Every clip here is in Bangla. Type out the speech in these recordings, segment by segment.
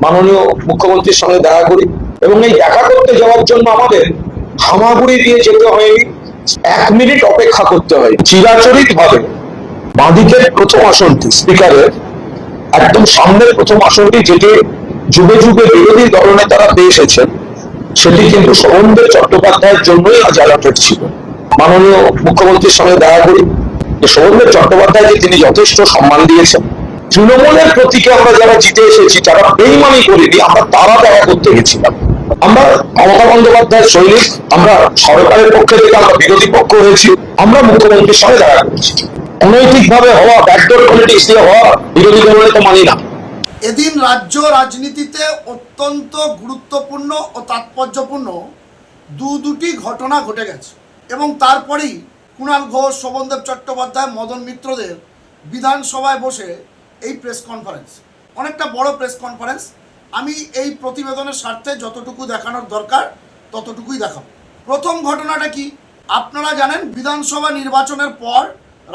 মাননীয় মুখ্যমন্ত্রীর সঙ্গে দেখা করি এবং এই দেখা করতে যাওয়ার জন্য আমাদের হামাগুড়ি দিয়ে যেতে হয়নি, 1 মিনিট অপেক্ষা করতে হয়। চিরাচরিত ভাবে বাঁদিকের প্রথম আসনটি স্পিকারের একদম সামনের প্রথম আসনটি, যেটি যুগে যুগে বিরোধী দলনেতারা পেয়ে এসেছেন, সেটি কিন্তু শোভনদেব চট্টোপাধ্যায়ের জন্যই আজ অ্যালটেড ছিল। মাননীয় মুখ্যমন্ত্রীর সঙ্গে দেখা করি যে শোভনদেব চট্টোপাধ্যায়কে তিনি যথেষ্ট সম্মান দিয়েছেন। তৃণমূলের প্রতীকে আমরা যারা জিতে এসেছি, যারা বেইমানি করিনি, আমরা তারা দেখা করতে গেছিলাম। আমরা মমতা বন্দ্যোপাধ্যায়ের সৈনিক, আমরা সরকারের পক্ষে থেকে আমরা বিরোধী পক্ষ হয়েছি, আমরা মুখ্যমন্ত্রীর সঙ্গে দেখা করেছি। অনৈতিক ভাবে হওয়া, ব্যাকডোর পলিটিক্স দিয়ে হওয়া বিরোধী দলের তো মানি না। এদিন রাজ্য রাজনীতিতে অত্যন্ত গুরুত্বপূর্ণ ও তাৎপর্যপূর্ণ দুটি ঘটনা ঘটে গেছে এবং তারপরেই কুণাল ঘোষ, শোভনদেব চট্টোপাধ্যায়, মদন মিত্রদের বিধানসভায় বসে এই প্রেস কনফারেন্স, অনেকটা বড় প্রেস কনফারেন্স। আমি এই প্রতিবেদনের স্বার্থে যতটুকু দেখানোর দরকার ততটুকুই দেখাবো। প্রথম ঘটনাটা কি আপনারা জানেন, বিধানসভা নির্বাচনের পর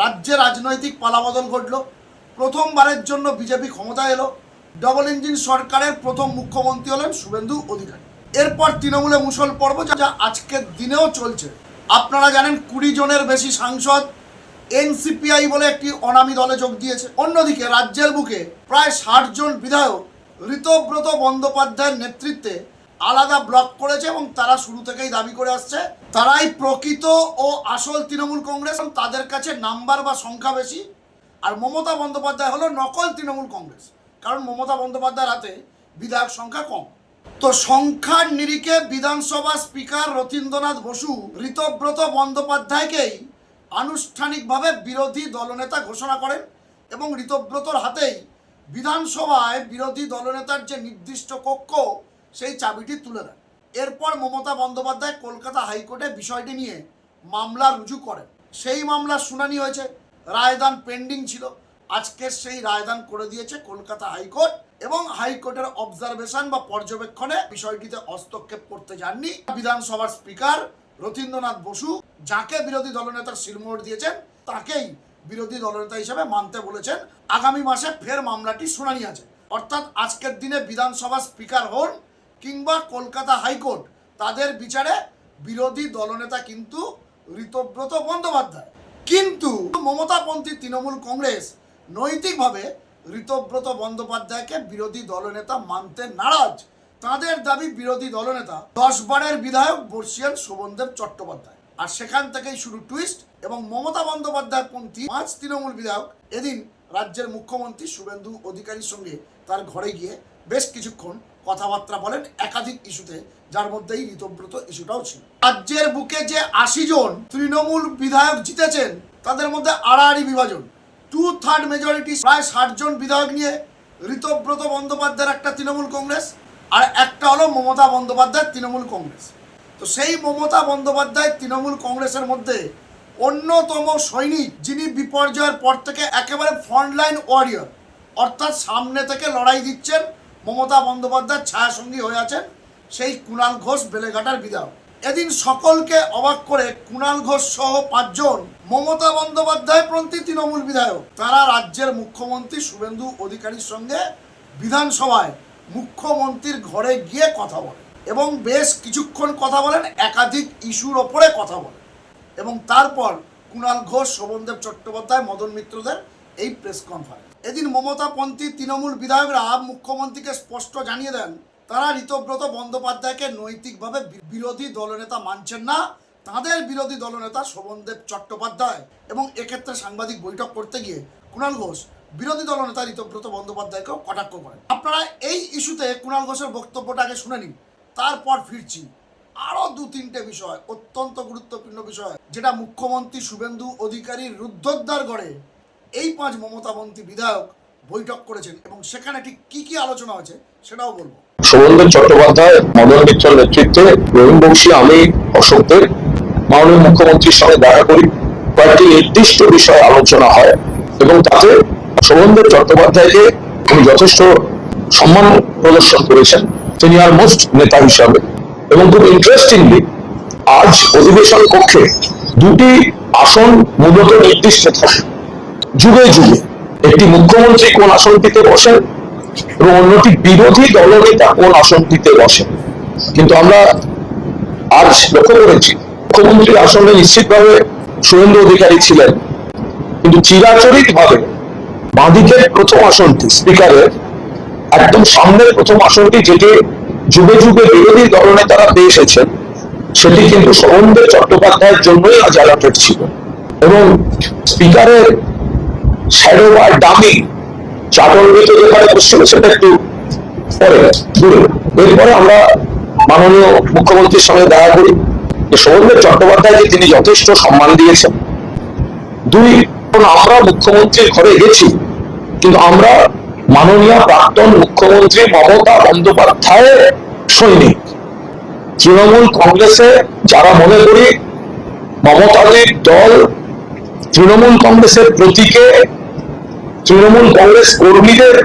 রাজ্যে রাজনৈতিক পালাবদল ঘটল। প্রথমবারের জন্য বিজেপি ক্ষমতায় এলো। ডবল ইঞ্জিন সরকারের প্রথম মুখ্যমন্ত্রী হলেন শুভেন্দু অধিকারী। এরপর তৃণমূলে মুষল পর্ব, যা আজকের দিনেও চলছে। আপনারা জানেন 20 জনের বেশি সাংসদ এনসিপিআই বলে একটি অনামী দলে যোগ দিয়েছে। অন্যদিকে রাজ্যের বুকে প্রায় 60 জন বিধায়ক ঋতব্রত বন্দ্যোপাধ্যায়ের নেতৃত্বে আলাদা ব্লক করেছে এবং তারা শুরু থেকেই দাবি করে আসছে তারাই প্রকৃত ও আসল তৃণমূল কংগ্রেস। তাদের কাছে নাম্বার বা সংখ্যা বেশি, আর মমতা বন্দ্যোপাধ্যায় হলো নকল তৃণমূল কংগ্রেস, কারণ মমতা বন্দ্যোপাধ্যায়ের হাতে বিধায়ক সংখ্যা কম। তো সংখ্যার নিরিখে বিধানসভা স্পিকার রথীন্দ্রনাথ বসু ঋতব্রত বন্দ্যোপাধ্যায়কেই আনুষ্ঠানিকভাবে বিরোধী দলনেতা ঘোষণা করেন এবং ঋতব্রতর হাতেই বিধানসভায় বিরোধী দলনেতার যে নির্দিষ্ট কক্ষ, সেই চাবিটি তুলে দেন। এরপর মমতা বন্দ্যোপাধ্যায় কলকাতা হাইকোর্টে বিষয়টি নিয়ে মামলা রুজু করেন। সেই মামলার শুনানি হয়েছে, রায়দান পেন্ডিং ছিল। আজকে সেই রায়দান করে দিয়েছে কলকাতা হাইকোর্ট এবং হাইকোর্টের অবজারভেশন বা পর্যবেক্ষণে বিষয়টিতে হস্তক্ষেপ করতে যাননি বিধানসভার স্পিকার রথীন্দ্রনাথ বসু। যাকে বিরোধী দলনেতার শিলমোহর দিয়েছেন তাকেই বিরোধী দলনেতা হিসেবে মানতে বলেছেন। আগামী মাসে ফের মামলাটি শুনানি আছে, অর্থাৎ আজকের দিনে বিধানসভা স্পিকার হন কিংবা কলকাতা হাইকোর্ট, তাদের বিচারে বিরোধী দলনেতা কিন্তু ঋতব্রত বন্দ্যোপাধ্যায়। কিন্তু মমতাপন্থী তৃণমূল কংগ্রেস নৈতিকভাবে ঋতব্রত বন্দ্যোপাধ্যায়কে বিরোধী দলনেতা মানতে নারাজ। তাদের দাবি বিরোধী দলনেতা 10 বারের বিধায়ক বর্ষিয়ান শোভনদেব চট্টোপাধ্যায়। আর সেখান থেকেই শুরু টুইস্ট এবং মমতা বন্দ্যোপাধ্যায় পন্থী 5 তৃণমূল বিধায়ক এদিন রাজ্যের মুখ্যমন্ত্রী শুভেন্দু অধিকারীর সঙ্গে তার ঘরে গিয়ে বেশ কিছুক্ষণ কথাবার্তা বলেন একাধিক ইস্যুতে, যার মধ্যেই ঋতব্রত ইস্যুটাও ছিল। রাজ্যের বুকে যে 80 জন তৃণমূল বিধায়ক জিতেছেন, তাদের মধ্যে আড়াআড়ি বিভাজন, 2/3 মেজরিটি, প্রায় 60 জন বিধায়ক নিয়ে ঋতব্রত বন্দ্যোপাধ্যায়ের একটা তৃণমূল কংগ্রেস, আর একটা হলো মমতা বন্দ্যোপাধ্যায়ের তৃণমূল কংগ্রেস। তো সেই মমতা বন্দ্যোপাধ্যায় তৃণমূল কংগ্রেসের মধ্যে অন্যতম সৈনিক, যিনি বিপর্যয়ের পর থেকে একেবারে ফ্রন্টলাইন ওয়ারিয়র, অর্থাৎ সামনে থেকে লড়াই দিচ্ছেন, মমতা বন্দ্যোপাধ্যায়ের ছায়াসঙ্গী হয়ে আছেন, সেই কুণাল ঘোষ বেলেঘাটার বিধায়ক। এদিন সকলকে অবাক করে কুণাল ঘোষ সহ 5 জন মমতা বন্দ্যোপাধ্যায় পন্থী তৃণমূল বিধায়ক, তারা রাজ্যের মুখ্যমন্ত্রী শুভেন্দু অধিকারীর সঙ্গে বিধানসভায় মুখ্যমন্ত্রীর ঘরে গিয়ে কথা বলেন এবং বেশ কিছুক্ষণ কথা বলেন, একাধিক ইস্যুর ওপরে কথা বলেন। এবং তারপর কুণাল ঘোষ, শোভনদেব চট্টোপাধ্যায়, মদন মিত্রদের এই প্রেস কনফারেন্স। এদিন মমতাপন্থী তৃণমূল বিধায়করা মুখ্যমন্ত্রীকে স্পষ্ট জানিয়ে দেন তারা ঋতব্রত বন্দ্যোপাধ্যায়কে নৈতিকভাবে বিরোধী দলনেতা মানছেন না, তাদের বিরোধী দলনেতা শোভনদেব চট্টোপাধ্যায়। এবং এক্ষেত্রে সাংবাদিক বৈঠক করতে গিয়ে কুণাল ঘোষ বিরোধী দলনেতা ঋতব্রত বন্দ্যোপাধ্যায়কেও কটাক্ষ করেন। আপনারা এই ইস্যুতে কুণাল ঘোষের বক্তব্যটাকে শুনে নিন, তারপর ফিরছি আরো 2-3টে বিষয়, অত্যন্ত গুরুত্বপূর্ণ বিষয়, যেটা মুখ্যমন্ত্রী শুভেন্দু অধিকারীর রুদ্ধদ্বার গড়ে এই 5 মমতাপন্থী বিধায়ক বৈঠক করেছেন এবং সেখানে ঠিক কি কি আলোচনা হয়েছে সেটাও বলবো। শোভনদেব চট্টোপাধ্যায়, মদন মিত্রের নেতৃত্বে রহিম বংশী, আমি, অশোক দেব মাননীয় মুখ্যমন্ত্রীর সঙ্গে দেখা করি। কয়েকটি নির্দিষ্ট বিষয়ে আলোচনা হয় এবং তাতে শোভনদেব চট্টোপাধ্যায়কে তিনি যথেষ্ট সম্মান প্রদর্শন করেছেন, তিনি আর মোস্ট নেতা হিসাবে। এবং খুব ইন্টারেস্টিংলি আজ অধিবেশন কক্ষে 2টি আসন মূলত নির্দিষ্ট থাকে যুগে যুগে। একটি মুখ্যমন্ত্রী কোন আসনটিতে বসেন এবং অন্যটি বিরোধী দলনেতা কোন আসনটিতে বসেন। কিন্তু আমরা আজ লক্ষ্য করেছি মুখ্যমন্ত্রী আসনে নিশ্চিতভাবে শুভেন্দু অধিকারী ছিলেন, কিন্তু চিরাচরিত ভাবে বাঁদিকের প্রথম আসনটি স্পিকারের একদম সামনের প্রথম আসনটি, যেটি যুগে যুগে বিরোধী দলনেতারা পেয়ে এসেছেন, সেটি কিন্তু শোভনদেব চট্টোপাধ্যায়ের জন্যই আজ অ্যালটেড ছিল। এবং স্পিকারের শ্যাডো বা ডামি চাটলবিতে যেখানে বসছিল সেটা একটু পরে দূরে। এরপরে আমরা মাননীয় মুখ্যমন্ত্রীর সঙ্গে দেখা করি যে শোভনদেব চট্টোপাধ্যায়কে তিনি যথেষ্ট সম্মান দিয়েছেন। দুই, আমরা মুখ্যমন্ত্রীর ঘরে গেছি, কিন্তু আমরা মাননীয় প্রাক্তন মুখ্যমন্ত্রী মমতা বন্দ্যোপাধ্যায়ের সৈনিক। তৃণমূল কংগ্রেসে যারা মনে করি মমতাদের দল তৃণমূল কংগ্রেসের প্রতীকে, তৃণমূল কংগ্রেস কর্মীদের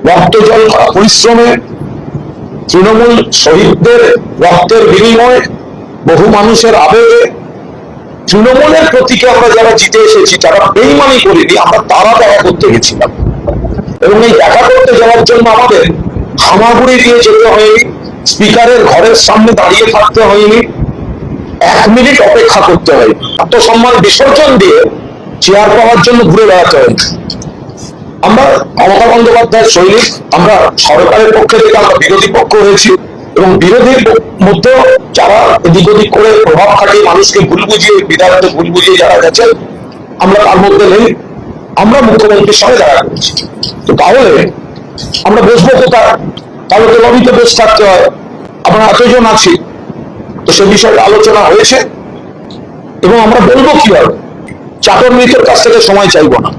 রক্ত জল করা পরিশ্রমে, তৃণমূল শহীদদের রক্তের বিনিময়ে, বহু মানুষের আবেগে তৃণমূলের প্রতীকে আমরা যারা জিতে এসেছি, যারা বেইমানি করিনি, আমরা তারা দেখা করতে গেছিলাম। এবং এই দেখা করতে যাওয়ার জন্য আমাদের হামাগুড়ি দিয়ে যেতে হয়নি, স্পিকারের ঘরের সামনে দাঁড়িয়ে থাকতে হয়নি, 1 মিনিট অপেক্ষা করতে হয়, আত্মসম্মান বিসর্জন দিয়ে চেয়ার পাওয়ার জন্য ঘুরে বেড়াতে হয়েছে। আমরা মমতা বন্দ্যোপাধ্যায়ের সৈনিক, আমরা সরকারের পক্ষে থেকে আমরা বিরোধী পক্ষ হয়েছি, এবং বিরোধীর মধ্যেও যারা এদিক ওদিক করে প্রভাব খাটিয়ে মানুষকে ভুল বুঝিয়ে, বিধায়ককে ভুল বুঝিয়ে যারা গেছেন, আমরা তার মধ্যে নেই। আমরা মুখ্যমন্ত্রীর সঙ্গে দেখা করছি। তো তাহলে আমরা বসবো কোথায়? তাহলে তো লবিতে বসে থাকতে হয়। আমরা এতজন আছি, তো সে বিষয়ে আলোচনা হয়েছে, এবং আমরা বলবো কিভাবে? চাকর মৃতের কাছ থেকে সময় চাইবো না।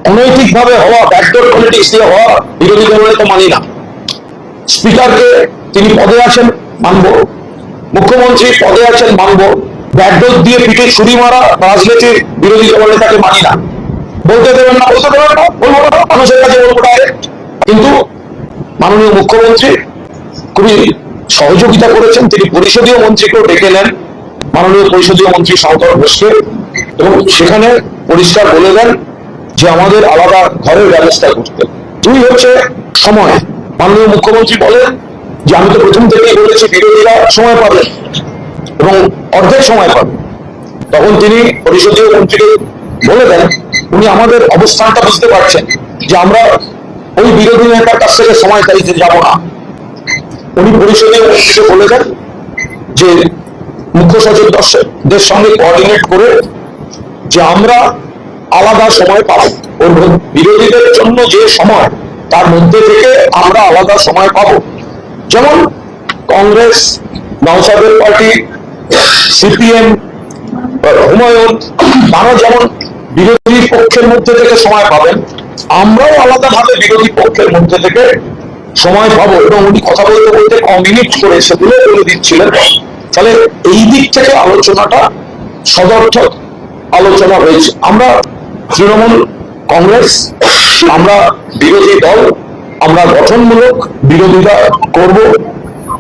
অনৈতিক ভাবে হওয়া, ব্যাকডোর পলিটিক্স দিয়ে হওয়া বিরোধী দলের তো মানি না। স্পিকারকে তিনি পদে আছেন মানবো, মুখ্যমন্ত্রী পদে আছেন মানবো, ব্যাকডোর দিয়ে পিঠে ছুরি মারা রাজনীতির বিরোধী দলের তাকে মানি না। বলতে দেবেন না, বলতে দেবেন না, বলবো না, মানুষের কাছে বলবো ডাইরেক্ট। কিন্তু মাননীয় মুখ্যমন্ত্রী খুবই সহযোগিতা করেছেন, তিনি পরিষদীয় মন্ত্রীকেও ডেকে নেন, মাননীয় পরিষদীয় মন্ত্রী শঙ্কর ঘোষকে, এবং সেখানে পরিষ্কার বলে দেন যে আমাদের আলাদা ঘরের ব্যবস্থা করতে। দুই হচ্ছে সময়। মাননীয় মুখ্যমন্ত্রী বলেন যে আমি তো প্রথম থেকেই বলেছি বিরোধীরা সময় পাবে এবং অর্ধেক সময় পাবে। তখন তিনি পরিষদীয় মন্ত্রীকে বলে দেন, উনি আমাদের অবস্থানটা বুঝতে পারছেন যে আমরা ওই বিরোধী নেতার কাছ থেকে সময় চাইতে যাব না। উনি পরিষদীয় মন্ত্রীকে বলে দেন যে মুখ্য সচিবদের সঙ্গে কোঅর্ডিনেট করে যে আমরা আলাদা সময় পাবো, ওর বিরোধীদের জন্য যে সময়, তার মধ্যে থেকে আমরা আলাদা সময় পাবো। যেমন কংগ্রেস, নওশাদের পার্টি, সিপিএম, হুমায়ুন, তারা যেমন বিরোধী পক্ষের মধ্যে থেকে সময় পাবেন, আমরাও আলাদাভাবে বিরোধী পক্ষের মধ্যে থেকে সময় পাবো। এবং উনি কথা বলতে বলতে কমিউনিট করে সেগুলো বলে দিচ্ছিলেন। তাহলে এই দিক থেকে আলোচনাটা সদর্থক আলোচনা হয়েছে। আমরা তৃণমূল কংগ্রেস, আমরা বিরোধী দল, আমরা গঠনমূলক বিরোধিতা করব।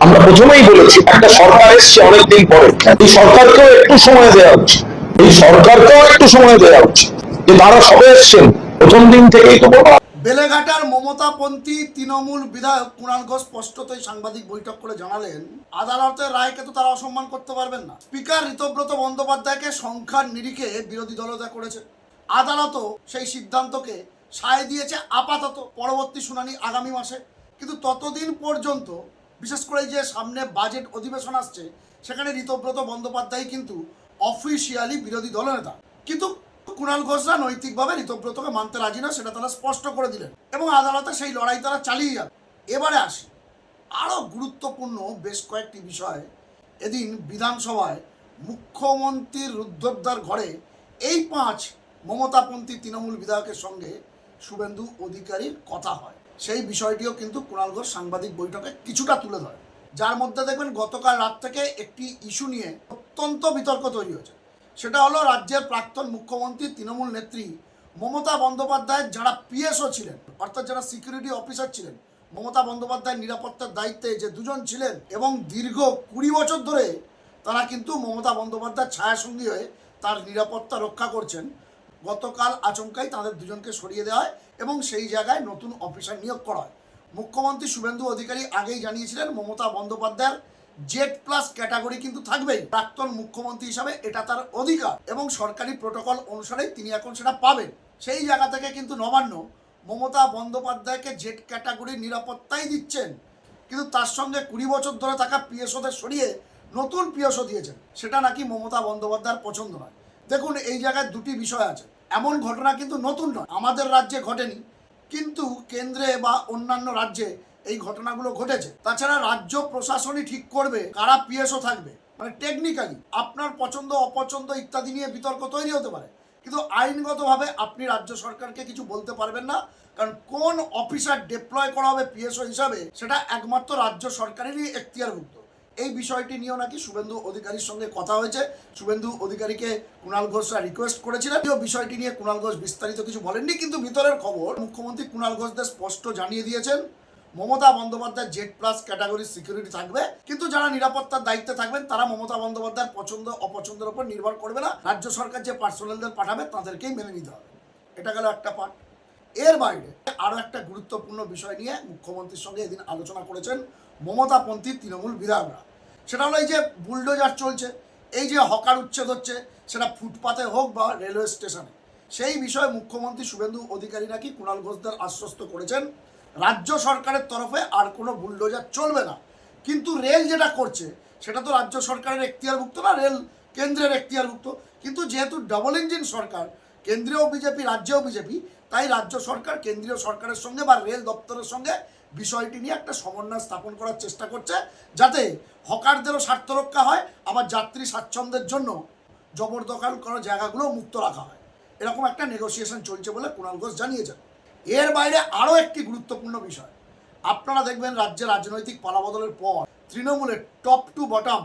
আমরা প্রথমেই বলেছি একটা সরকার এসছে অনেকদিন পরে, এই সরকারকেও একটু সময় দেওয়া উচিত, এই সরকারকেও একটু সময় দেওয়া উচিত, যে তারা সবে এসছেন, প্রথম দিন থেকেই তো বলো। বেলেঘাটার মমতাপন্থী তৃণমূল বিধায়ক কুণাল ঘোষ স্পষ্টতই সাংবাদিক বৈঠক করে জানালেন, আদালতের রায়কে তো তারা অসম্মান করতে পারবেন না। স্পিকার ঋতব্রত বন্দ্যোপাধ্যায়কে সংখ্যার নিরিখে বিরোধী দলতা করেছে। আদালতও সেই সিদ্ধান্তকে সায় দিয়েছে আপাতত, পরবর্তী শুনানি আগামী মাসে। কিন্তু ততদিন পর্যন্ত, বিশেষ করে যে সামনে বাজেট অধিবেশন আসছে, সেখানে ঋতব্রত বন্দ্যোপাধ্যায় কিন্তু অফিসিয়ালি বিরোধী দলনেতা। কিন্তু কুণাল ঘোষরা নৈতিকভাবে ঋতব্রতকে মানতে রাজি না, সেটা তারা স্পষ্ট করে দিলেন, এবং আদালতে সেই লড়াই তারা চালিয়ে যাবে। এবারে আসি আরও গুরুত্বপূর্ণ বেশ কয়েকটি বিষয়। এদিন বিধানসভায় মুখ্যমন্ত্রীর রুদ্ধদ্বার ঘরে এই 5 মমতাপন্থী তৃণমূল বিধায়কের সঙ্গে শুভেন্দু অধিকারীর কথা হয়। সেই বিষয়টিও কিন্তু কুণাল ঘোষ সাংবাদিক বৈঠকে কিছুটা তুলে ধরে, যার মধ্যে দেখবেন গতকাল রাত থেকে একটি ইস্যু নিয়ে অত্যন্ত বিতর্ক তৈরি হয়েছে। সেটা হলো রাজ্যের প্রাক্তন মুখ্যমন্ত্রী তৃণমূল নেত্রী মমতা বন্দ্যোপাধ্যায়ের যারা পিএসও ছিলেন, অর্থাৎ যারা সিকিউরিটি অফিসার ছিলেন, মমতা বন্দ্যোপাধ্যায়ের নিরাপত্তার দায়িত্বে যে 2 জন ছিলেন, এবং দীর্ঘ 20 বছর ধরে তারা কিন্তু মমতা বন্দ্যোপাধ্যায়ের ছায়াসঙ্গী হয়ে তার নিরাপত্তা রক্ষা করছেন। গতকাল আচমকাই তাদের 2 জনকে সরিয়ে দেওয়া হয় এবং সেই জায়গায় নতুন অফিসার নিয়োগ করা হয়। মুখ্যমন্ত্রী শুভেন্দু অধিকারী আগেই জানিয়েছিলেন মমতা বন্দ্যোপাধ্যায়ের জেড প্লাস ক্যাটাগরি কিন্তু থাকবেই। প্রাক্তন মুখ্যমন্ত্রী হিসাবে এটা তার অধিকার এবং সরকারি প্রোটোকল অনুসারে তিনি এখন সেটা পাবেন। সেই জায়গা থেকে কিন্তু নবান্ন মমতা বন্দ্যোপাধ্যায়কে জেড ক্যাটাগরির নিরাপত্তাই দিচ্ছেন, কিন্তু তার সঙ্গে 20 বছর ধরে থাকা পিএসওদের সরিয়ে নতুন পিএসও দিয়েছেন। সেটা নাকি মমতা বন্দ্যোপাধ্যায়ের পছন্দ নয়। দেখুন, এই জায়গায় দুটি বিষয় আছে। এমন ঘটনা কিন্তু নতুন নয়, আমাদের রাজ্যে ঘটেনি, কিন্তু কেন্দ্রে বা অন্যান্য রাজ্যে এই ঘটনাগুলো ঘটেছে। তাছাড়া রাজ্য প্রশাসনই ঠিক করবে কারা পিএসও থাকবে, মানে টেকনিক্যালি আপনার পছন্দ অপছন্দ ইত্যাদি নিয়ে বিতর্ক তৈরি হতে পারে, কিন্তু আইনগতভাবে আপনি রাজ্য সরকারকে কিছু বলতে পারবেন না। কারণ কোন অফিসার ডিপ্লয় করা হবে পিএসও হিসাবে সেটা একমাত্র রাজ্য সরকারেরই এখতিয়ারভুক্ত। এই বিষয়টি নিয়েও নাকি শুভেন্দু অধিকারীর সঙ্গে কথা হয়েছে। শুভেন্দু অধিকারীকে কুণাল ঘোষরা রিকোয়েস্ট করেছিলেন। বিষয়টি নিয়ে কুণাল ঘোষ বিস্তারিত কিছু বলেননি, কিন্তু ভিতরের খবর মুখ্যমন্ত্রী কুণাল ঘোষদের স্পষ্ট জানিয়ে দিয়েছেন মমতা বন্দ্যোপাধ্যায় জেড প্লাস ক্যাটাগরির সিকিউরিটি থাকবে, কিন্তু যারা নিরাপত্তার দায়িত্বে থাকবেন তারা মমতা বন্দ্যোপাধ্যায়ের পছন্দ অপছন্দের উপর নির্ভর করবে না। রাজ্য সরকার যে পার্সোনালদের পাঠাবে তাদেরকেই মেনে নিতে হবে। এটা গেল একটা পার্ট। এর বাইরে আরও একটা গুরুত্বপূর্ণ বিষয় নিয়ে মুখ্যমন্ত্রীর সঙ্গে এদিন আলোচনা করেছেন মমতাপন্থী তৃণমূল বিধায়করা। সেটা হলো এই যে বুলডোজার চলছে, এই যে হকার উচ্ছেদ হচ্ছে, সেটা ফুটপাতে হোক বা রেলওয়ে স্টেশনে, সেই বিষয়ে মুখ্যমন্ত্রী শুভেন্দু অধিকারী নাকি কুণাল ঘোষদের আশ্বস্ত করেছেন রাজ্য সরকারের তরফে আর কোনো বুলডোজার চলবে না। কিন্তু রেল যেটা করছে সেটা তো রাজ্য সরকারের এখতিয়ারভুক্ত না, রেল কেন্দ্রের এখতিয়ারভুক্ত। কিন্তু যেহেতু ডাবল ইঞ্জিন সরকার, কেন্দ্রীয় বিজেপি রাজ্যেও বিজেপি, তাই রাজ্য সরকার কেন্দ্রীয় সরকারের সঙ্গে বা রেল দপ্তরের সঙ্গে বিষয়টি নিয়ে একটা সমন্বয় স্থাপন করার চেষ্টা করছে, যাতে হকারদেরও স্বার্থ রক্ষা হয়, আবার যাত্রী স্বাচ্ছন্দ্যের জন্য জবরদখল করা জায়গাগুলো মুক্ত রাখা হয়। এরকম একটা নেগোসিয়েশন চলছে বলে কুণাল ঘোষ জানিয়েছেন। এর বাইরে আরও একটি গুরুত্বপূর্ণ বিষয়, আপনারা দেখবেন রাজ্যে রাজনৈতিক পালাবদলের পর তৃণমূলের টপ টু বটম,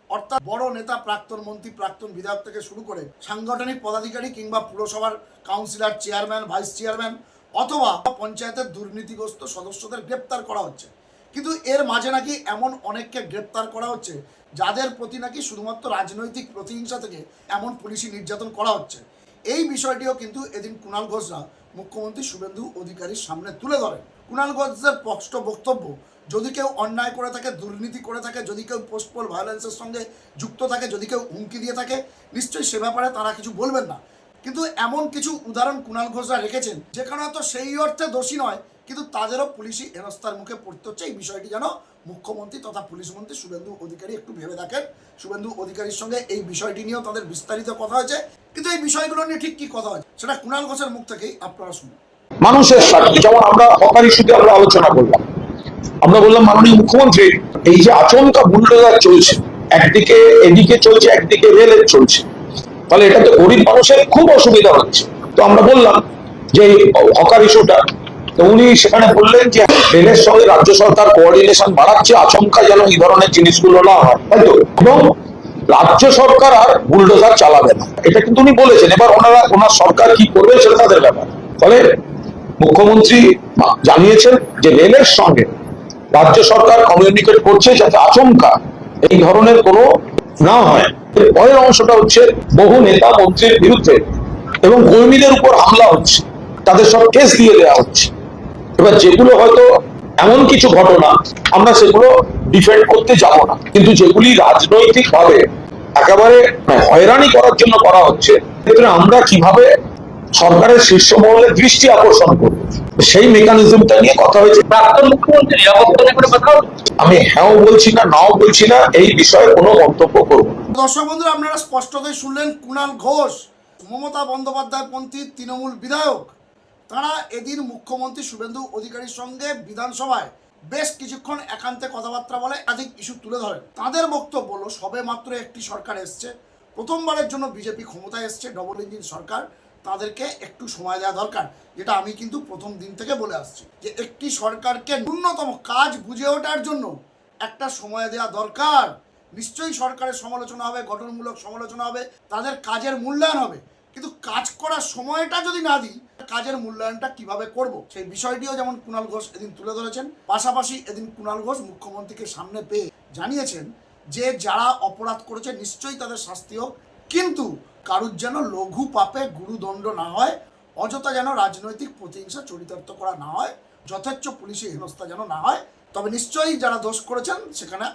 অর্থাৎ বড় নেতা, প্রাক্তন মন্ত্রী, প্রাক্তন বিধায়ক থেকে শুরু করে সাংগঠনিক পদাধিকারী কিংবা পুরসভার কাউন্সিলর, চেয়ারম্যান, ভাইস চেয়ারম্যান অথবা পঞ্চায়েতের দুর্নীতিগ্রস্ত সদস্যদের গ্রেপ্তার করা হচ্ছে। কিন্তু এর মাঝে নাকি এমন অনেককে গ্রেপ্তার করা হচ্ছে যাদের প্রতি নাকি শুধুমাত্র রাজনৈতিক প্রতিহিংসা থেকে এমন পুলিশি নির্যাতন করা হচ্ছে। এই বিষয়টিও কিন্তু এদিন কুণাল ঘোষরা মুখ্যমন্ত্রী শুভেন্দু অধিকারীর সামনে তুলে ধরেন। কুণাল ঘোষদের স্পষ্ট বক্তব্য, যদি কেউ অন্যায় করে থাকে, দুর্নীতি করে থাকে, যদি কেউ পোস্টপোল ভায়োলেন্সের সঙ্গে যুক্ত থাকে, যদি কেউ হুমকি দিয়ে থাকে, নিশ্চয়ই সে ব্যাপারে তারা কিছু বলবেন না। কিন্তু এমন কিছু উদাহরণ কুণাল ঘোষরা রেখেছেন যেখানে হয়তো সেই অর্থে দোষী নয়, কিন্তু তাদেরও পুলিশি হেনস্থার মুখে পড়তে হচ্ছে। এই বিষয়টি যেন মুখ্যমন্ত্রী তথা পুলিশ মন্ত্রী শুভেন্দু অধিকারী একটু ভেবে দেখেন। শুভেন্দু অধিকারীর সঙ্গে এই বিষয়টি নিয়েও তাদের বিস্তারিত কথা হয়েছে, কিন্তু এই বিষয়গুলো নিয়ে ঠিক কি কথা হয়েছে সেটা কুণাল ঘোষের মুখ থেকেই আপনারা শুনুন। মানুষের স্বার্থে, যেমন আমরা হকার ইস্যুতে আমরা আলোচনা করলাম, আমরা বললাম মাননীয় মুখ্যমন্ত্রী এই যে আচমকা বুলডোজার চলছে, একদিকে এদিকে চলছে, একদিকে রেলের চলছে, তাহলে এটা তো গরিব মানুষের খুব অসুবিধা হচ্ছে। তো আমরা বললাম যে হকার ইস্যুটা, তো উনি সেখানে বললেন যে রেলের সঙ্গে রাজ্য সরকার কোঅর্ডিনেশন বাড়াচ্ছে, আচমকা যেন এই ধরনের জিনিসগুলো না হয়, তাই তো, এবং রাজ্য সরকার আর বুলডোজার চালাবে না, এটা কিন্তু উনি বলেছেন। এবার ওনার সরকার কি করবে সেটা তাদের ব্যাপার। ফলে মুখ্যমন্ত্রী জানিয়েছেন যে রেলের সঙ্গে রাজ্য সরকার কমিউনিকেট করছে যাতে আচমকা এই ধরনের কোনো না হয়। পরের অংশটা হচ্ছে বহু নেতা মন্ত্রীর বিরুদ্ধে এবং কর্মীদের উপর হামলা হচ্ছে, তাদের সব কেস দিয়ে দেওয়া হচ্ছে। এবার যেগুলো হয়তো এমন কিছু ঘটনা আমরা সেগুলো ডিফেন্ড করতে যাব না, কিন্তু যেগুলি রাজনৈতিক ভাবে একেবারে হয়রানি করার জন্য করা হচ্ছে, ক্ষেত্রে আমরা কিভাবে সরকারের শীর্ষ মহলের দৃষ্টি আকর্ষণ করব, সেই মেকানিজমটা নিয়ে কথা হয়েছে। প্রাক্তন মুখ্যমন্ত্রী নিরাপত্তা নিয়ে কোনো কথা, আমি হ্যাঁও বলছি না, নাও বলছি না, এই বিষয়ে কোনো মন্তব্য করব না। দর্শক বন্ধুরা, আপনারা স্পষ্টতই শুনলেন কুণাল ঘোষ, মমতা বন্দ্যোপাধ্যায় পন্থী তৃণমূল বিধায়ক, তারা এদিন মুখ্যমন্ত্রী শুভেন্দু অধিকারীর সঙ্গে বিধানসভায় বেশ কিছুক্ষণ একান্তে কথাবার্তা বলে একাধিক ইস্যু তুলে ধরেন। তাদের বক্তব্য হলো সবে মাত্র একটি সরকার এসছে, প্রথমবারের জন্য বিজেপি ক্ষমতায় এসছে, ডবল ইঞ্জিন সরকার, তাদেরকে একটু সময় দেওয়া দরকার। যেটা আমি কিন্তু প্রথম দিন থেকে বলে আসছি যে একটি সরকারকে ন্যূনতম কাজ বুঝে ওঠার জন্য একটা সময় দেওয়া দরকার। নিশ্চয়ই সরকারের সমালোচনা হবে, গঠনমূলক সমালোচনা হবে, তাদের কাজের মূল্যায়ন হবে, কিন্তু কাজ করার সময়টা যদি না দিই, কাজের মূল্যায়নটা কিভাবে করব, সেই বিষয়টিও যেমন কুণাল ঘোষ এদিন তুলে ধরেছেন। পাশাপাশি এদিন কুণাল ঘোষ মুখ্যমন্ত্রীকে সামনে পেয়ে জানিয়েছেন যে যারা অপরাধ করেছে নিশ্চয়ই তাদের শাস্তি হোক, কিন্তু কারুর যেন লঘু পাপে গুরুদণ্ড না হয়, অযথা যেন রাজনৈতিক প্রতিহিংসা চরিতার্থ করা না হয়, যথেচ্ছ পুলিশি হেনস্থা যেন না হয়। তবে নিশ্চয়ই যারা দোষ করেছেন সেখানে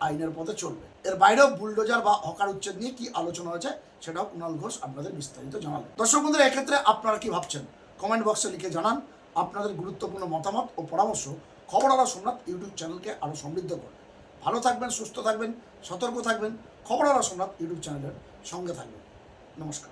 আইনের পথে চলবে। এর বাইরেও বুলডোজার বা হকার উচ্ছেদ নিয়ে কি আলোচনা হয়েছে সেটাও কুণাল ঘোষ আপনাদের বিস্তারিত জানালেন। দর্শক বন্ধুরা, এক্ষেত্রে আপনারা কি ভাবছেন কমেন্ট বক্সে লিখে জানান। আপনাদের গুরুত্বপূর্ণ মতামত ও পরামর্শ খবর আলা সোমনাথ ইউটিউব চ্যানেলকে আরও সমৃদ্ধ করবে। ভালো থাকবেন, সুস্থ থাকবেন, সতর্ক থাকবেন। খবর আলা সোমনাথ ইউটিউব চ্যানেলের সঙ্গে থাকবেন। নমস্কার।